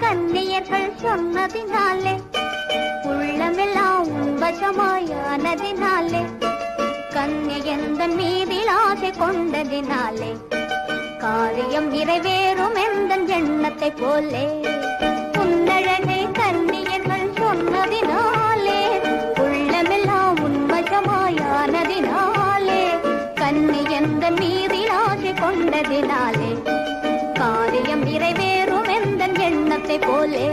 கன்னியர்கள் சொன்னதினாலே உள்ளமெல்லாம் வசமாயானதினாலே கன்னியந்தன் மீதில் ஆசை கொண்டதினாலே காரியம் நிறைவேறும் எந்த எண்ணத்தை போலே உன்னழகை கன்னியர்கள் சொன்னதினாலே உள்ளமெல்லாம் உன்வசமாயானதினாலே கன்னியந்தன் மீதில் ஆசை கொண்டதினாலே காரியம் நிறைவேறும் எந்த எண்ணத்தை போலே